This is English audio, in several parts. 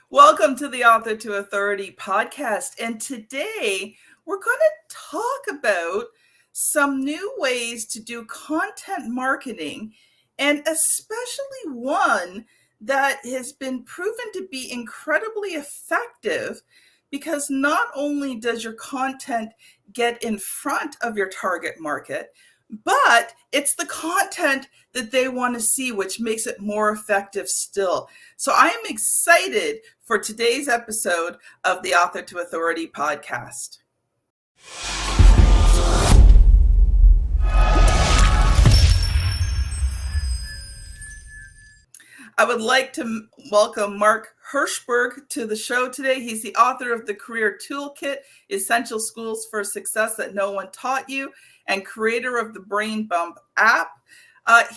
Welcome to the Author to Authority podcast. And today we're going to talk about some new ways to do content marketing, and especially one that has been proven to be incredibly effective because not only does your content get in front of your target market, but it's the content that they want to see, which makes it more effective still. So I am excited for today's episode of the Author to Authority podcast. I would like to welcome Mark Herschberg to the show today. He's the author of the Career Toolkit, Essential Schools for Success That No One Taught You, and creator of the Brain Bump app.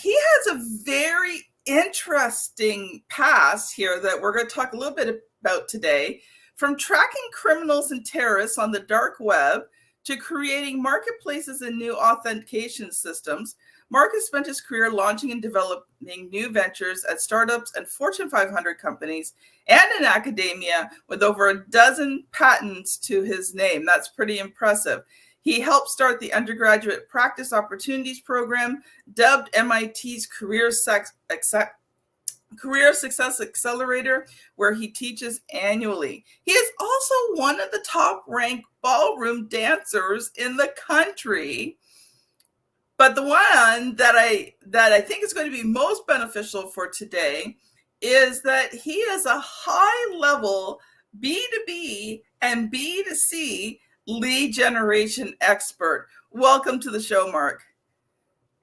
He has a very interesting past here that we're going to talk a little bit about today, from tracking criminals and terrorists on the dark web to creating marketplaces and new authentication systems. Mark has spent his career launching and developing new ventures at startups and Fortune 500 companies and in academia with over a dozen patents to his name. That's pretty impressive. He helped start the undergraduate practice opportunities program, dubbed MIT's Career Success Accelerator, where he teaches annually. He is also one of the top-ranked ballroom dancers in the country. But the one that I think is going to be most beneficial for today is that he is a high-level B2B and B2C lead generation expert. Welcome to the show, Mark.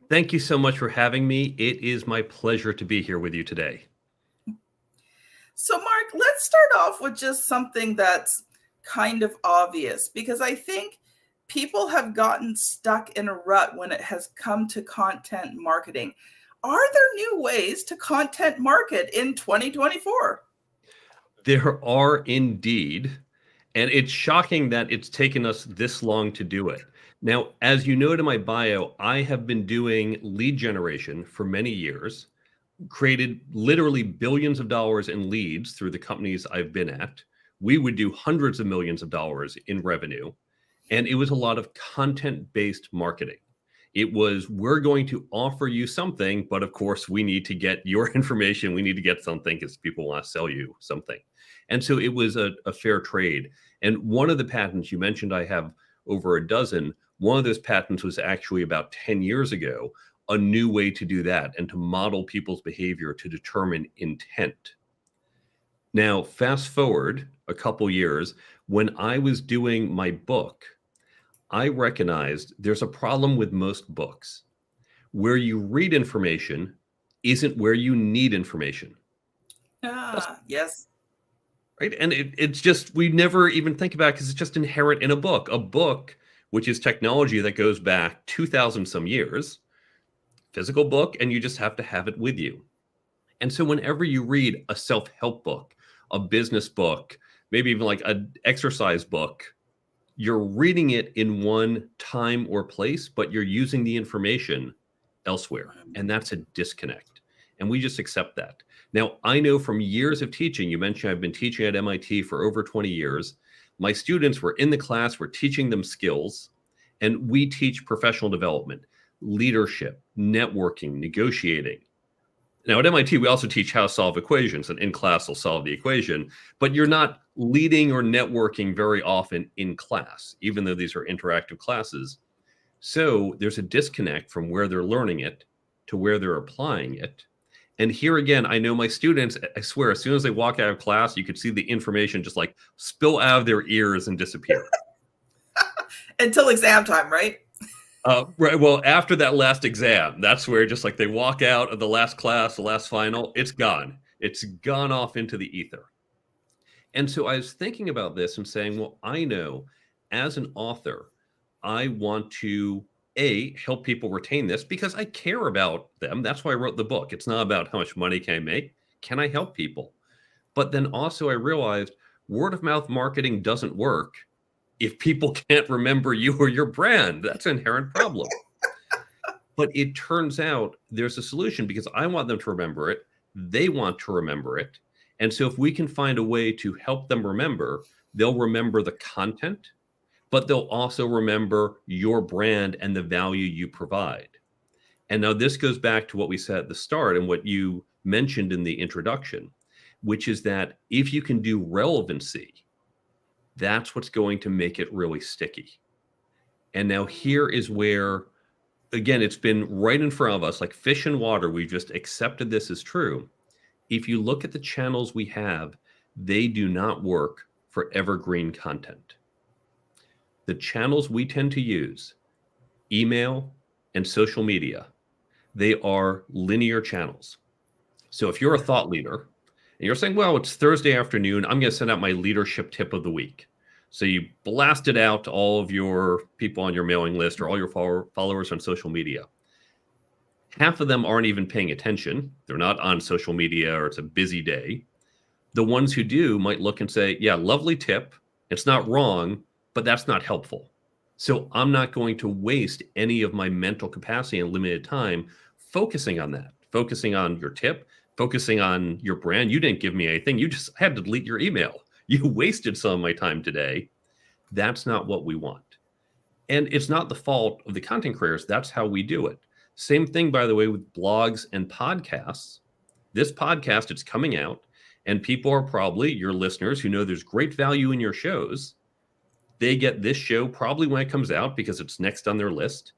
Thank you so much for having me. It is my pleasure to be here with you today. So, Mark, let's start off with just something that's kind of obvious, because I think people have gotten stuck in a rut when it has come to content marketing. Are there new ways to content market in 2024? There are indeed. And it's shocking that it's taken us this long to do it. Now, as you note in my bio, I have been doing lead generation for many years, created literally billions of dollars in leads through the companies I've been at. We would do hundreds of millions of dollars in revenue. And it was a lot of content-based marketing. It was, we're going to offer you something, but of course we need to get your information. We need to get something because people want to sell you something. And so it was a fair trade. And one of the patents you mentioned, I have over a dozen. One of those patents was actually about 10 years ago, a new way to do that and to model people's behavior to determine intent. Now, fast forward a couple years, when I was doing my book, I recognized there's a problem with most books. Where you read information isn't where you need information. Yes. Right. And it's just, we never even think about it because it's just inherent in a book. A book, which is technology that goes back 2,000 some years, physical book, and you just have to have it with you. And so whenever you read a self-help book, a business book, maybe even like an exercise book, you're reading it in one time or place, but you're using the information elsewhere. And that's a disconnect. And we just accept that. Now, I know from years of teaching, you mentioned I've been teaching at MIT for over 20 years. My students were in the class, we're teaching them skills, and we teach professional development, leadership, networking, negotiating. Now, at MIT, we also teach how to solve equations, and in class, they'll solve the equation, but you're not leading or networking very often in class, even though these are interactive classes. So there's a disconnect from where they're learning it to where they're applying it. And here again, I know my students, I swear, as soon as they walk out of class, you could see the information just like spill out of their ears and disappear. Until exam time, right? Right. Well, after that last exam, that's where just like they walk out of the last class, the last final, it's gone. It's gone off into the ether. And so I was thinking about this and saying, well, I know as an author, I want to help people retain this because I care about them. That's why I wrote the book. It's not about how much money can I make. Can I help people? But then also I realized word of mouth marketing doesn't work if people can't remember you or your brand. That's an inherent problem. But it turns out there's a solution because I want them to remember it. They want to remember it. And so if we can find a way to help them remember, they'll remember the content, but they'll also remember your brand and the value you provide. And now this goes back to what we said at the start and what you mentioned in the introduction, which is that if you can do relevancy, that's what's going to make it really sticky. And now here is where, again, it's been right in front of us, like fish in water. We've just accepted this as true. If you look at the channels we have, they do not work for evergreen content. The channels we tend to use, email and social media, they are linear channels. So if you're a thought leader and you're saying, well, it's Thursday afternoon, I'm going to send out my leadership tip of the week. So you blast it out to all of your people on your mailing list or all your followers on social media. Half of them aren't even paying attention. They're not on social media, or it's a busy day. The ones who do might look and say, yeah, lovely tip. It's not wrong, but that's not helpful. So I'm not going to waste any of my mental capacity and limited time focusing on that, focusing on your tip, focusing on your brand. You didn't give me anything. You just had to delete your email. You wasted some of my time today. That's not what we want. And it's not the fault of the content creators. That's how we do it. Same thing, by the way, with blogs and podcasts. This podcast, it's coming out, and people are probably, your listeners who know there's great value in your shows, they get this show probably when it comes out because it's next on their list,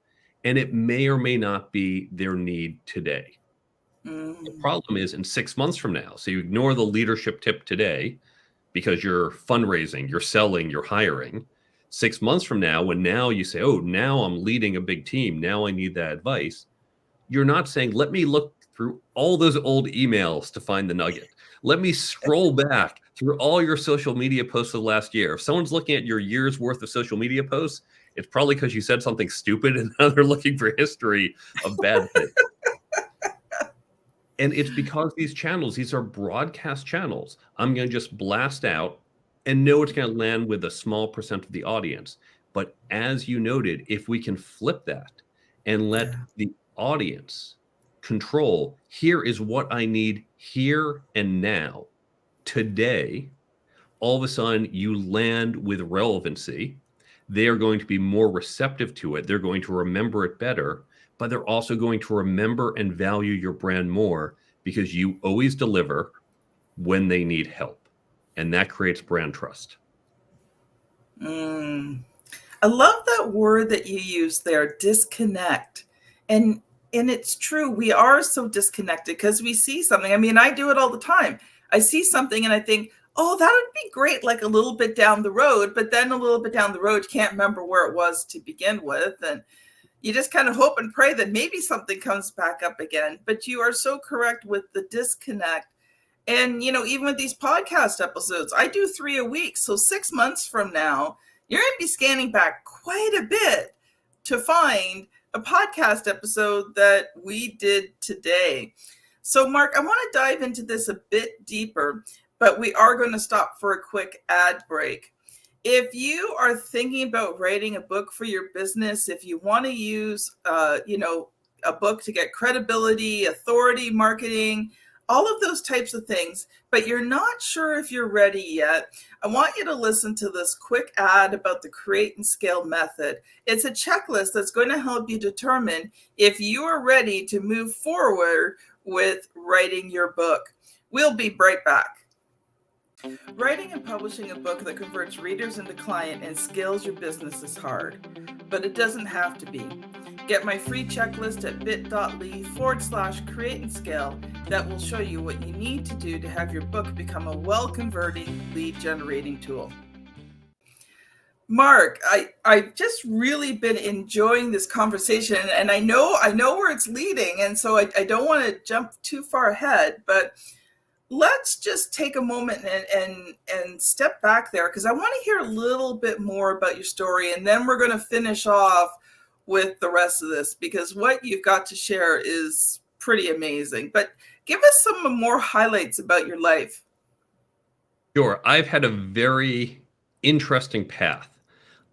and it may or may not be their need today. The problem is in 6 months from now, so you ignore the leadership tip today because you're fundraising, you're selling, you're hiring. 6 months from now, when now you say, oh, now I'm leading a big team, now I need that advice, you're not saying, let me look through all those old emails to find the nugget. Let me scroll back through all your social media posts of the last year. If someone's looking at your year's worth of social media posts, it's probably because you said something stupid and now they're looking for history of bad things. And it's because these channels, these are broadcast channels. I'm going to just blast out and know it's going to land with a small percent of the audience. But as you noted, if we can flip that and let the audience control, here is what I need here and now, today, all of a sudden you land with relevancy. They are going to be more receptive to it. They're going to remember it better, but they're also going to remember and value your brand more because you always deliver when they need help. And that creates brand trust. I love that word that you use there, disconnect. And it's true. We are so disconnected because we see something. I mean, I do it all the time. I see something and I think, oh, that would be great, like a little bit down the road. But then a little bit down the road, you can't remember where it was to begin with. And you just kind of hope and pray that maybe something comes back up again. But you are so correct with the disconnect. And, you know, even with these podcast episodes, I do 3 a week. So 6 months from now, you're going to be scanning back quite a bit to find a podcast episode that we did today. So, Mark, I want to dive into this a bit deeper, but we are going to stop for a quick ad break. If you are thinking about writing a book for your business, if you want to use, a book to get credibility, authority, marketing, all of those types of things, but you're not sure if you're ready yet, I want you to listen to this quick ad about the Create and Scale method. It's a checklist that's going to help you determine if you are ready to move forward with writing your book. We'll be right back. Writing and publishing a book that converts readers into client and scales your business is hard, but it doesn't have to be. Get my free checklist at bit.ly/create and scale that will show you what you need to do to have your book become a well-converting lead generating tool. Mark, I've just really been enjoying this conversation, and I know where it's leading, and so I don't want to jump too far ahead, but let's just take a moment and step back there, because I want to hear a little bit more about your story, and then we're going to finish off with the rest of this, because what you've got to share is pretty amazing. But give us some more highlights about your life. Sure. I've had a very interesting path.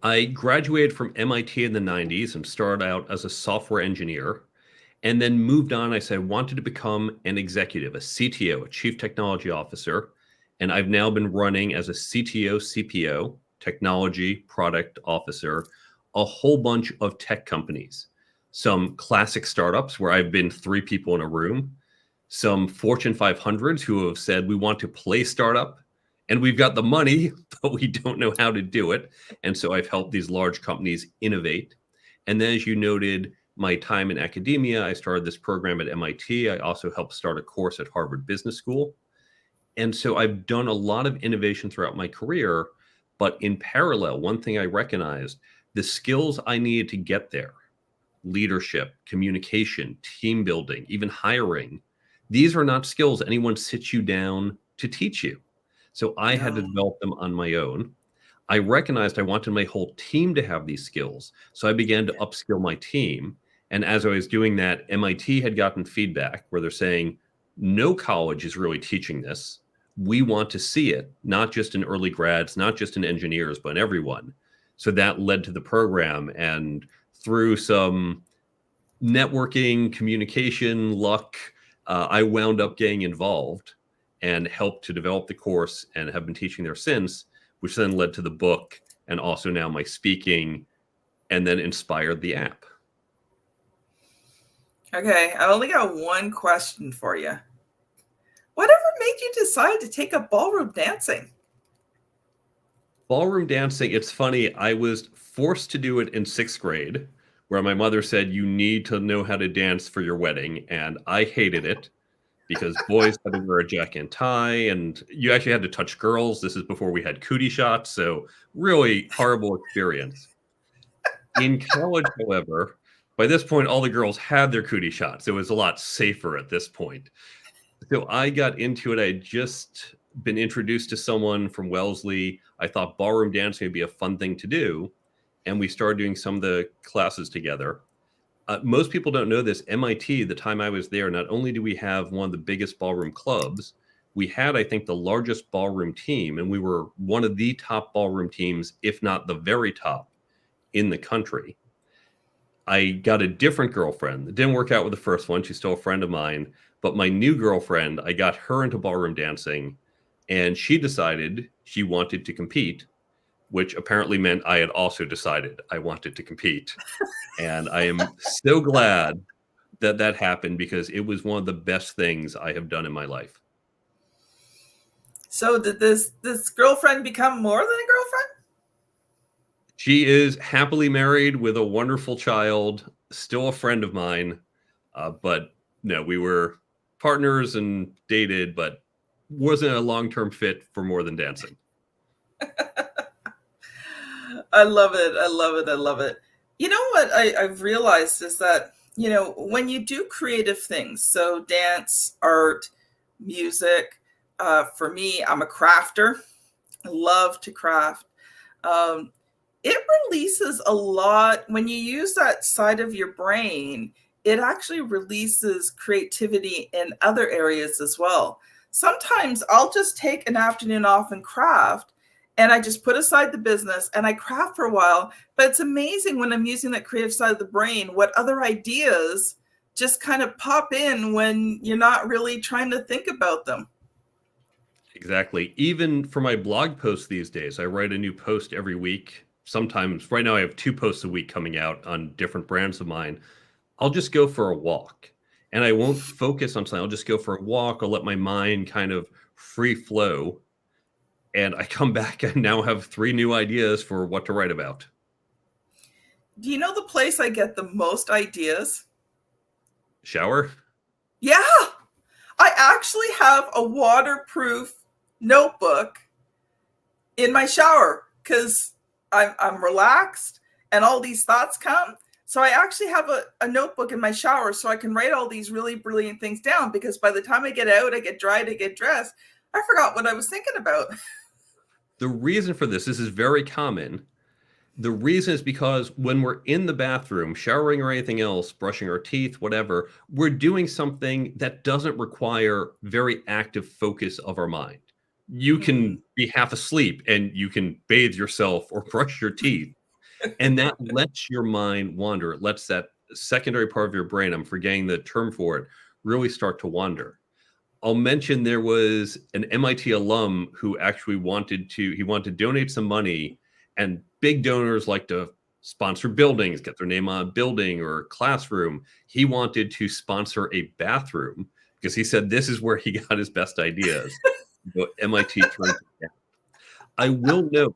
I graduated from MIT in the 90s and started out as a software engineer, and then moved on. I said I wanted to become an executive, a CTO, a chief technology officer. And I've now been running as a CTO, CPO, technology product officer, a whole bunch of tech companies. Some classic startups where I've been 3 people in a room, some Fortune 500s who have said, we want to play startup and we've got the money, but we don't know how to do it. And so I've helped these large companies innovate. And then, as you noted, my time in academia, I started this program at MIT. I also helped start a course at Harvard Business School. And so I've done a lot of innovation throughout my career. But in parallel, one thing I recognized, the skills I needed to get there, leadership, communication, team building, even hiring, these are not skills anyone sits you down to teach you. So I had to develop them on my own. I recognized I wanted my whole team to have these skills. So I began to upskill my team. And as I was doing that, MIT had gotten feedback where they're saying, no college is really teaching this. We want to see it, not just in early grads, not just in engineers, but in everyone. So that led to the program. And through some networking, communication, luck, I wound up getting involved and helped to develop the course and have been teaching there since, which then led to the book and also now my speaking, and then inspired the app. Okay, I only got one question for you. Whatever made you decide to take up ballroom dancing? Ballroom dancing, it's funny, I was forced to do it in 6th grade, where my mother said, you need to know how to dance for your wedding. And I hated it because boys had to wear a jacket and tie, and you actually had to touch girls. This is before we had cootie shots, so really horrible experience. In college, however, by this point, all the girls had their cootie shots. It was a lot safer at this point. So I got into it. I had just been introduced to someone from Wellesley. I thought ballroom dancing would be a fun thing to do. And we started doing some of the classes together. Most people don't know this. MIT, the time I was there, not only do we have one of the biggest ballroom clubs, we had, I think, the largest ballroom team. And we were one of the top ballroom teams, if not the very top in the country. I got a different girlfriend. It didn't work out with the first one. She's still a friend of mine. But my new girlfriend, I got her into ballroom dancing, and she decided she wanted to compete, which apparently meant I had also decided I wanted to compete. And I am so glad that that happened because it was one of the best things I have done in my life. So did this girlfriend become more than a girlfriend? She is happily married with a wonderful child, still a friend of mine. But no, we were partners and dated, but wasn't a long-term fit for more than dancing. I love it. I love it. I love it. You know what I've realized is that, when you do creative things, so dance, art, music, for me, I'm a crafter. I love to craft. It releases a lot. When you use that side of your brain, it actually releases creativity in other areas as well. Sometimes I'll just take an afternoon off and craft, and I just put aside the business and I craft for a while. But it's amazing when I'm using that creative side of the brain, what other ideas just kind of pop in when you're not really trying to think about them. Exactly. Even for my blog posts these days, I write a new post every week. Sometimes, right now, I have 2 posts a week coming out on different brands of mine. I'll just go for a walk and I won't focus on something. I'll just go for a walk. I'll let my mind kind of free flow. And I come back and now have 3 new ideas for what to write about. Do you know the place I get the most ideas? Shower? Yeah, I actually have a waterproof notebook in my shower because I'm relaxed and all these thoughts come. So I actually have a notebook in my shower so I can write all these really brilliant things down, because by the time I get out, I get dried, I get dressed, I forgot what I was thinking about. The reason for this is very common. The reason is because when we're in the bathroom, showering or anything else, brushing our teeth, whatever, we're doing something that doesn't require very active focus of our mind. You can be half asleep and you can bathe yourself or brush your teeth. And that lets your mind wander. It lets that secondary part of your brain, I'm forgetting the term for it, really start to wander. I'll mention there was an MIT alum who actually wanted to donate some money, and big donors like to sponsor buildings, get their name on a building or a classroom. He wanted to sponsor a bathroom because he said this is where he got his best ideas. But MIT turned it down. I will note,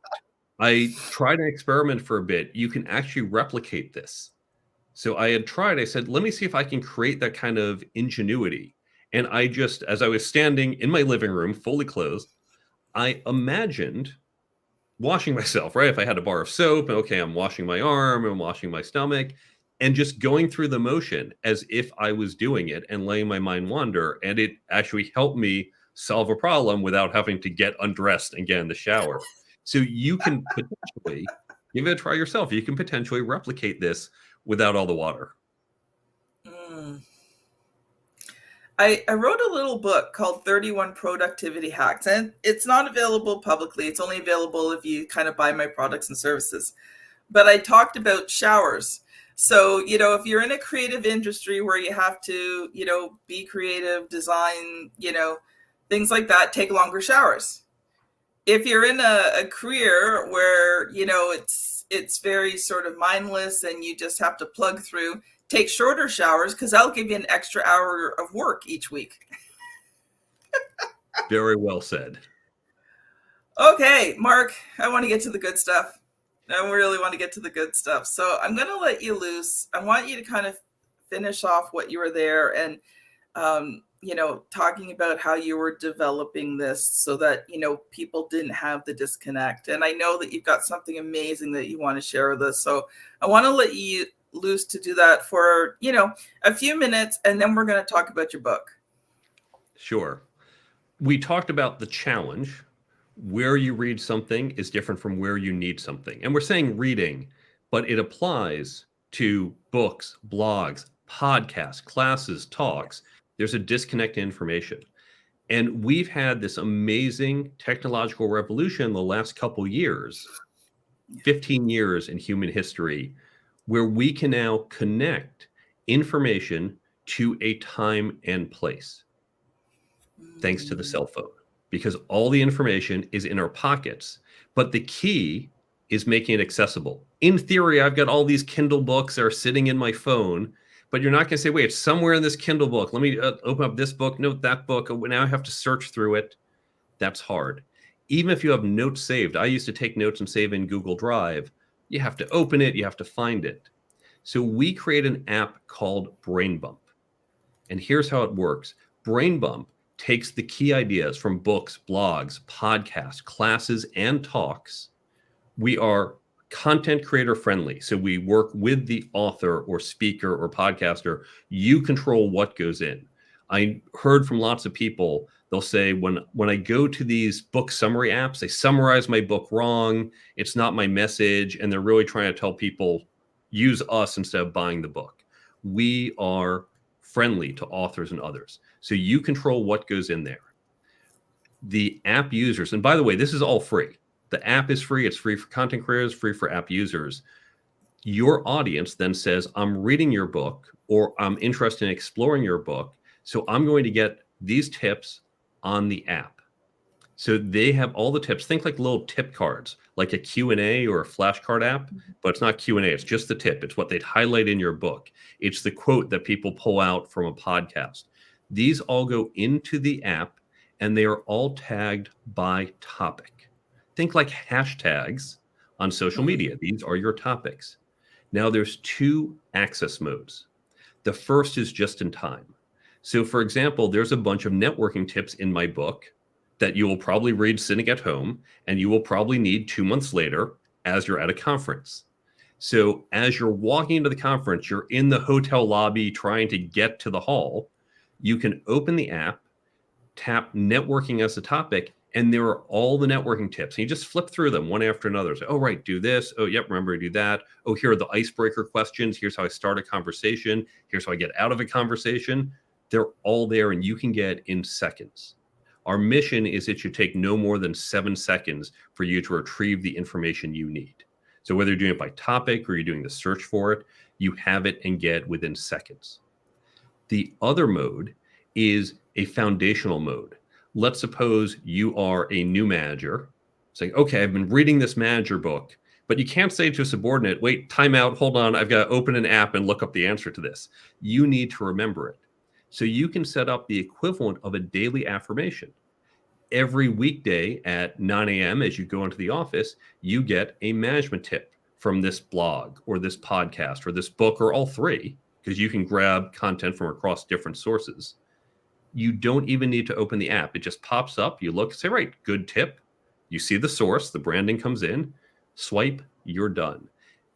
I tried an experiment for a bit. You can actually replicate this. So I said, let me see if I can create that kind of ingenuity. And I just, as I was standing in my living room, fully clothed, I imagined washing myself, right? If I had a bar of soap, and okay, I'm washing my arm and washing my stomach, and just going through the motion as if I was doing it and letting my mind wander. And it actually helped me solve a problem without having to get undressed and get in the shower. So you can potentially give it a try yourself. You can potentially replicate this without all the water. I wrote a little book called 31 Productivity Hacks, and it's not available publicly. It's only available if you kind of buy my products and services. But I talked about showers. So, if you're in a creative industry where you have to, be creative, design, things like that, take longer showers. If you're in a career where, it's very sort of mindless and you just have to plug through, take shorter showers because that'll give you an extra hour of work each week. Very well said. Okay, Mark, I want to get to the good stuff. I really want to get to the good stuff. So I'm going to let you loose. I want you to kind of finish off what you were there and, talking about how you were developing this so that, people didn't have the disconnect. And I know that you've got something amazing that you want to share with us. So I want to let you loose to do that for, a few minutes, and then we're going to talk about your book. Sure. We talked about the challenge. Where you read something is different from where you need something. And we're saying reading, but it applies to books, blogs, podcasts, classes, talks. There's a disconnect in information. And we've had this amazing technological revolution in the last couple years, 15 years in human history, where we can now connect information to a time and place, thanks to the cell phone, because all the information is in our pockets. But the key is making it accessible. In theory, I've got all these Kindle books that are sitting in my phone, but you're not going to say, wait, it's somewhere in this Kindle book. Let me open up this book, note that book. Now I have to search through it. That's hard. Even if you have notes saved, I used to take notes and save in Google Drive. You have to open it. You have to find it. So we create an app called Brain Bump. And here's how it works. Brain Bump takes the key ideas from books, blogs, podcasts, classes, and talks. We are content creator friendly. So we work with the author or speaker or podcaster. You control what goes in. I heard from lots of people, they'll say, when I go to these book summary apps, they summarize my book wrong. It's not my message. And they're really trying to tell people, use us instead of buying the book. We are friendly to authors and others. So you control what goes in there. The app users, and by the way, this is all free. The app is free. It's free for content creators, free for app users. Your audience then says, I'm reading your book, or I'm interested in exploring your book. So I'm going to get these tips on the app. So they have all the tips. Think like little tip cards, like a Q&A or a flashcard app, but it's not Q&A. It's just the tip. It's what they'd highlight in your book. It's the quote that people pull out from a podcast. These all go into the app, and they are all tagged by topic. Think like hashtags on social media. These are your topics. Now there's two access modes. The first is just in time. So for example, there's a bunch of networking tips in my book that you will probably read sitting at home, and you will probably need 2 months later as you're at a conference. So as you're walking into the conference, you're in the hotel lobby trying to get to the hall, you can open the app, tap networking as a topic, and there are all the networking tips. And you just flip through them one after another. So, oh, right, do this. Oh, yep, remember to do that. Oh, here are the icebreaker questions. Here's how I start a conversation. Here's how I get out of a conversation. They're all there, and you can get in seconds. Our mission is it should take no more than 7 seconds for you to retrieve the information you need. So whether you're doing it by topic or you're doing the search for it, you have it and get within seconds. The other mode is a foundational mode. Let's suppose you are a new manager saying, okay, I've been reading this manager book, but you can't say to a subordinate, wait, time out, hold on, I've got to open an app and look up the answer to this. You need to remember it. So you can set up the equivalent of a daily affirmation. Every weekday at 9 a.m. as you go into the office, you get a management tip from this blog or this podcast or this book or all three, because you can grab content from across different sources. You don't even need to open the app. It just pops up. You look, say, right, good tip. You see the source, the branding comes in, swipe, you're done.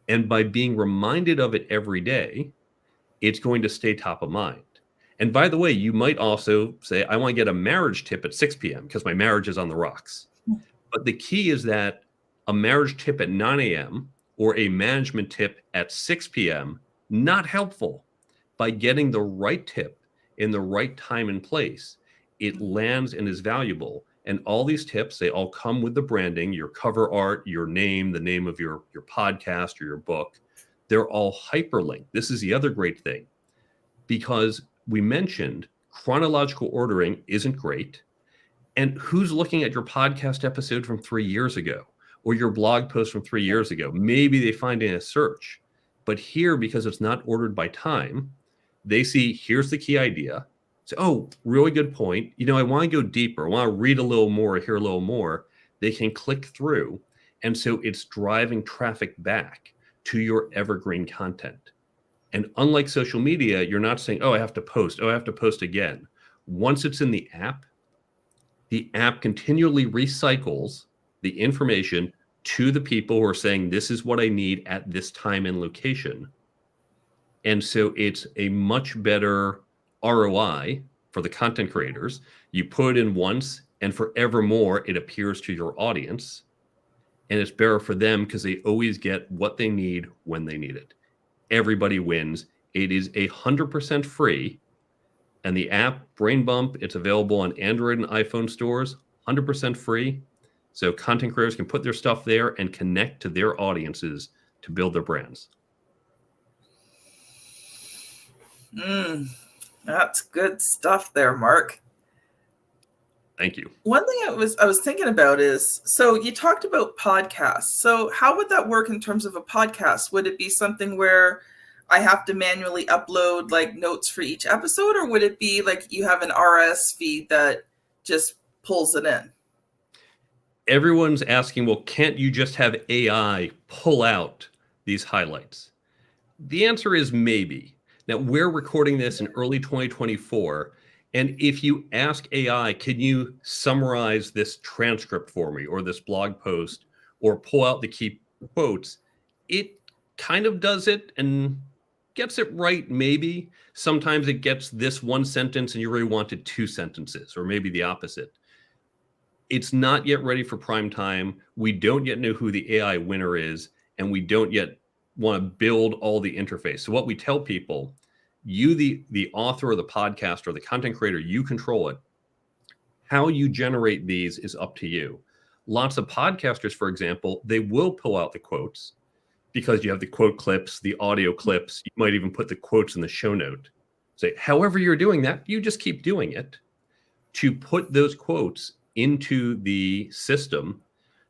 And by being reminded of it every day, it's going to stay top of mind. And by the way, you might also say, I want to get a marriage tip at 6 p.m. because my marriage is on the rocks. But the key is that a marriage tip at 9 a.m. or a management tip at 6 p.m., not helpful. By getting the right tip in the right time and place, it lands and is valuable. And all these tips, they all come with the branding, your cover art, your name, the name of your podcast or your book. They're all hyperlinked. This is the other great thing, because we mentioned chronological ordering isn't great. And who's looking at your podcast episode from 3 years ago or your blog post from 3 years ago? Maybe they find it in a search. But here, because it's not ordered by time, they see, here's the key idea. Say, oh, really good point. I want to go deeper. I want to read a little more, hear a little more. They can click through. And so it's driving traffic back to your evergreen content. And unlike social media, you're not saying, oh, I have to post. Oh, I have to post again. Once it's in the app continually recycles the information to the people who are saying, this is what I need at this time and location. And so it's a much better ROI for the content creators. You put in once and forevermore, it appears to your audience. And it's better for them because they always get what they need when they need it. Everybody wins. It is 100% free. And the app, Brain Bump, it's available on Android and iPhone stores, 100% free. So content creators can put their stuff there and connect to their audiences to build their brands. That's good stuff there, Mark. Thank you. One thing I was thinking about is, so you talked about podcasts. So how would that work in terms of a podcast? Would it be something where I have to manually upload like notes for each episode, or would it be like you have an RSS feed that just pulls it in? Everyone's asking, well, can't you just have AI pull out these highlights? The answer is maybe. Now, we're recording this in early 2024. And if you ask AI, can you summarize this transcript for me or this blog post or pull out the key quotes, it kind of does it and gets it right, maybe. Sometimes it gets this one sentence and you really wanted 2 sentences, or maybe the opposite. It's not yet ready for prime time. We don't yet know who the AI winner is, and we don't yet want to build all the interface. So what we tell people, you, the author of the podcast or the content creator, you control it. How you generate these is up to you. Lots of podcasters, for example, they will pull out the quotes because you have the quote clips, the audio clips. You might even put the quotes in the show note. Say, however you're doing that, you just keep doing it. To put those quotes into the system,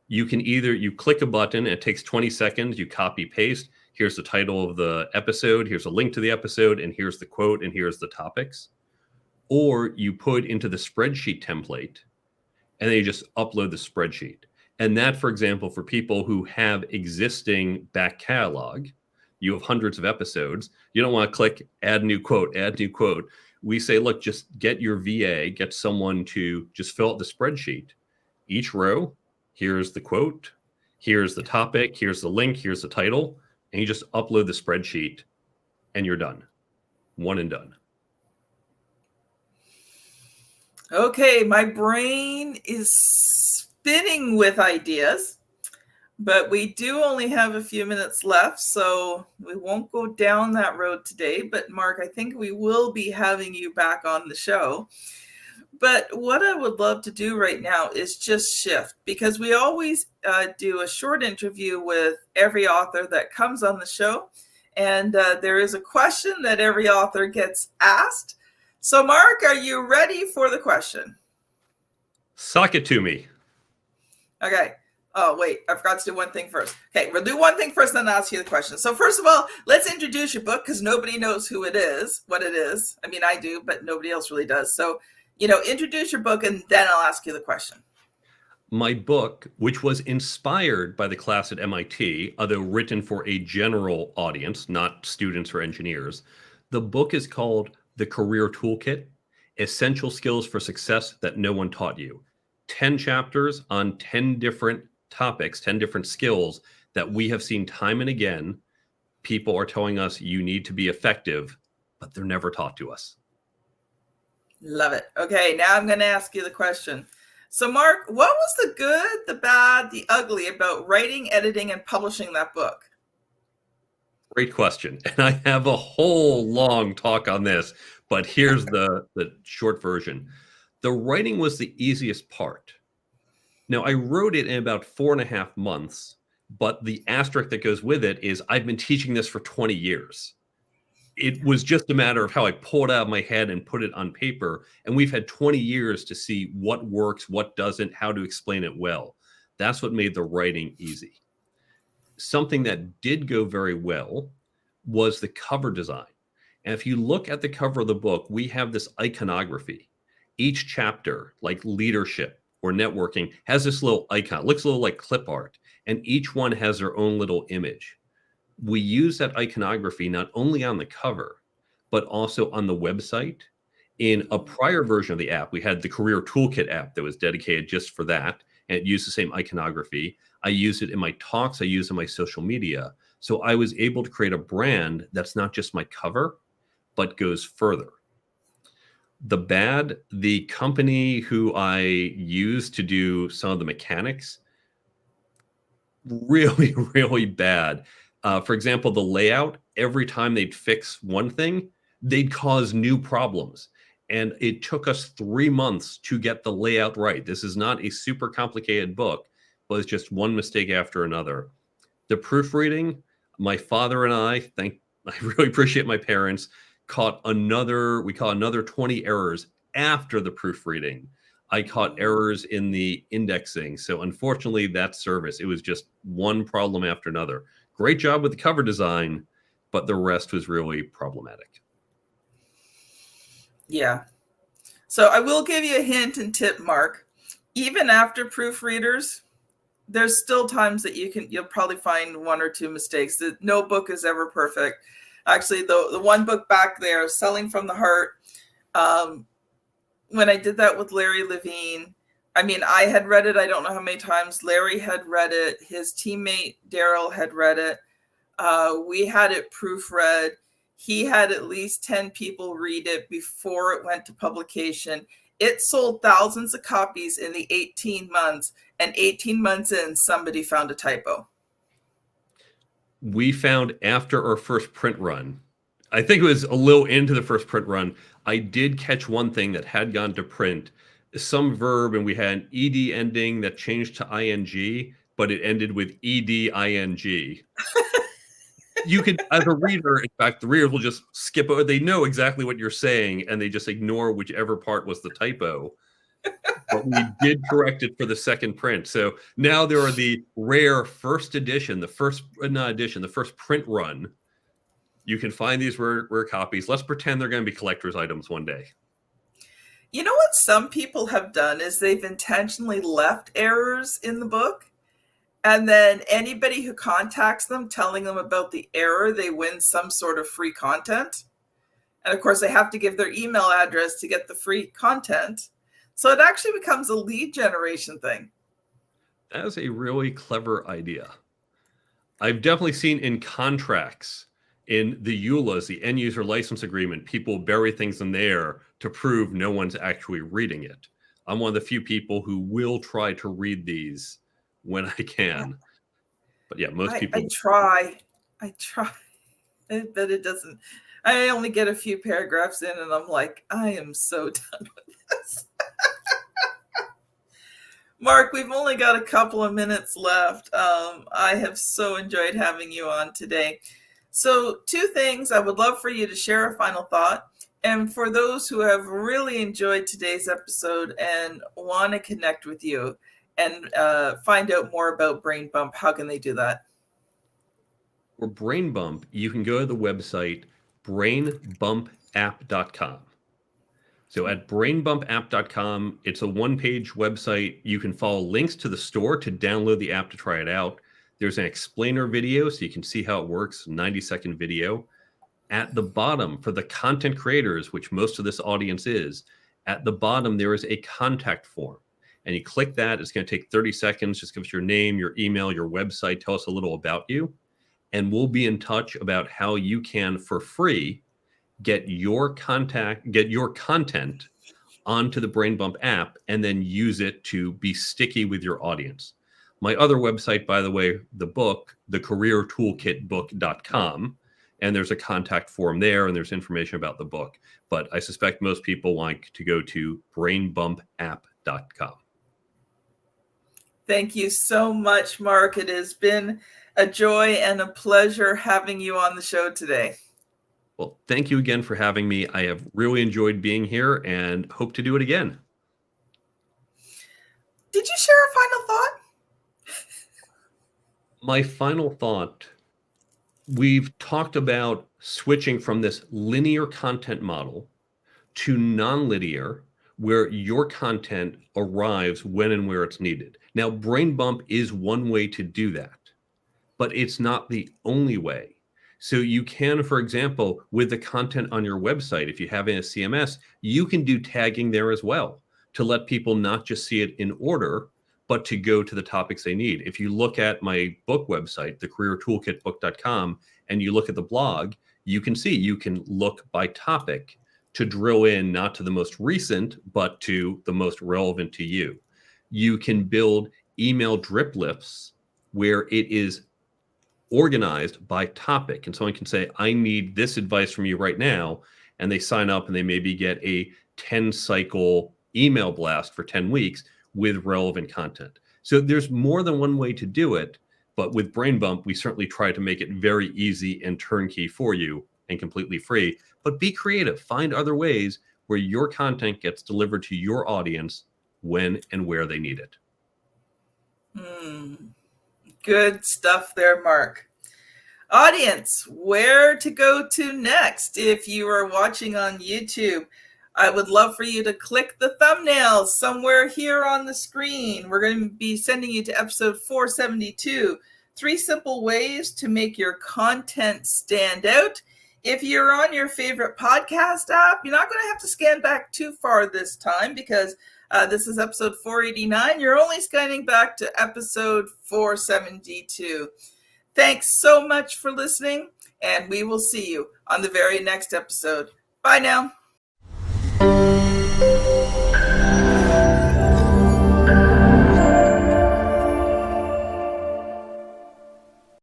you click a button, and it takes 20 seconds, you copy paste. Here's the title of the episode, here's a link to the episode, and here's the quote, and here's the topics. Or you put into the spreadsheet template, and then you just upload the spreadsheet. And that, for example, for people who have existing back catalog, you have hundreds of episodes, you don't want to click add new quote, add new quote. We say, look, just get your VA, get someone to just fill out the spreadsheet. Each row, here's the quote, here's the topic, here's the link, here's the title, and you just upload the spreadsheet and you're done. One and done. Okay, my brain is spinning with ideas, but we do only have a few minutes left, so we won't go down that road today. But Mark, I think we will be having you back on the show. But what I would love to do right now is just shift, because we always do a short interview with every author that comes on the show. And there is a question that every author gets asked. So, Mark, are you ready for the question? Sock it to me. Okay. Oh, wait, I forgot to do one thing first. Okay, we'll do one thing first, then I'll ask you the question. So first of all, let's introduce your book because nobody knows who it is, what it is. I mean, I do, but nobody else really does. So, introduce your book and then I'll ask you the question. My book, which was inspired by the class at MIT, although written for a general audience, not students or engineers, the book is called The Career Toolkit, Essential Skills for Success That No One Taught You. 10 chapters on 10 different topics, 10 different skills that we have seen time and again. People are telling us you need to be effective, but they're never taught to us. Love it. Okay, now I'm going to ask you the question. So, Mark, what was the good, the bad, the ugly about writing, editing, and publishing that book? Great question. And I have a whole long talk on this, but here's the short version. The writing was the easiest part. Now, I wrote it in about 4.5 months, but the asterisk that goes with it is I've been teaching this for 20 years. It was just a matter of how I pulled it out of my head and put it on paper. And we've had 20 years to see what works, what doesn't, how to explain it well. That's what made the writing easy. Something that did go very well was the cover design. And if you look at the cover of the book, we have this iconography. Each chapter, like leadership or networking, has this little icon. It looks a little like clip art. And each one has their own little image. We use that iconography not only on the cover, but also on the website. In a prior version of the app, we had the Career Toolkit app that was dedicated just for that, and it used the same iconography. I used it in my talks. I used it in my social media. So I was able to create a brand that's not just my cover, but goes further. The bad, the company who I used to do some of the mechanics, really, really bad. For example, the layout, every time they'd fix one thing, they'd cause new problems. And it took us 3 months to get the layout right. This is not a super complicated book, but it's just one mistake after another. The proofreading, my father and I really appreciate my parents, we caught another 20 errors after the proofreading. I caught errors in the indexing. So unfortunately, that service, it was just one problem after another. Great job with the cover design, but the rest was really problematic. Yeah. So I will give you a hint and tip, Mark. Even after proofreaders, there's still times that you'll probably find 1 or 2 mistakes. No book is ever perfect. Actually, the one book back there, Selling from the Heart, when I did that with Larry Levine, I mean, I had read it, I don't know how many times. Larry had read it. His teammate, Daryl, had read it. We had it proofread. He had at least 10 people read it before it went to publication. It sold thousands of copies in the 18 months, and 18 months in, somebody found a typo. We found after our first print run, I think it was a little into the first print run, I did catch one thing that had gone to print, some verb, and we had an ed ending that changed to ing, but it ended with eding. You could, as a reader, in fact, the readers will just skip over. They know exactly what you're saying, and they just ignore whichever part was the typo. But we did correct it for the second print. So now there are the rare first edition, the first print run. You can find these rare copies. Let's pretend they're going to be collector's items one day. You know what some people have done is they've intentionally left errors in the book. And then anybody who contacts them telling them about the error, they win some sort of free content. And of course, they have to give their email address to get the free content. So it actually becomes a lead generation thing. That is a really clever idea. I've definitely seen in contracts, in the EULAs, the end user license agreement, people bury things in there to prove no one's actually reading it. I'm one of the few people who will try to read these when I can. But yeah, most people. I try, but it doesn't. I only get a few paragraphs in and I'm like, I am so done with this. Mark, we've only got a couple of minutes left. I have so enjoyed having you on today. So 2 things. I would love for you to share a final thought And for those who have really enjoyed today's episode and want to connect with you and find out more about Brain Bump, how can they do that? For Brain Bump, you can go to the website brainbumpapp.com. So at brainbumpapp.com, it's a one-page website. You can follow links to the store to download the app to try it out. There's an explainer video so you can see how it works, 90-second video. At the bottom, for the content creators, which most of this audience is, at the bottom, there is a contact form. And you click that. It's going to take 30 seconds. Just give us your name, your email, your website. Tell us a little about you. And we'll be in touch about how you can, for free, get your content onto the Brain Bump app and then use it to be sticky with your audience. My other website, by the way, the book, the Career Toolkit book.com, and there's a contact form there and there's information about the book. But I suspect most people like to go to brainbumpapp.com. Thank you so much, Mark. It has been a joy and a pleasure having you on the show today. Well, thank you again for having me. I have really enjoyed being here and hope to do it again. Did you share a final thought? My final thought, we've talked about switching from this linear content model to nonlinear, where your content arrives when and where it's needed. Now, Brain Bump is one way to do that, but it's not the only way. So you can, for example, with the content on your website, if you have a CMS, you can do tagging there as well to let people not just see it in order, but to go to the topics they need. If you look at my book website, the careertoolkitbook.com, and you look at the blog, you can see you can look by topic to drill in not to the most recent, but to the most relevant to you. You can build email drip lists where it is organized by topic. And someone can say, I need this advice from you right now. And they sign up and they maybe get a 10 cycle email blast for 10 weeks with relevant content. So there's more than one way to do it. But with Brain Bump, we certainly try to make it very easy and turnkey for you and completely free. But be creative. Find other ways where your content gets delivered to your audience when and where they need it. Good stuff there, Mark. Audience, where to go to next? If you are watching on YouTube, I would love for you to click the thumbnails somewhere here on the screen. We're going to be sending you to episode 472, 3 simple ways to make your content stand out. If you're on your favorite podcast app, you're not going to have to scan back too far this time because this is episode 489. You're only scanning back to episode 472. Thanks so much for listening, and we will see you on the very next episode. Bye now.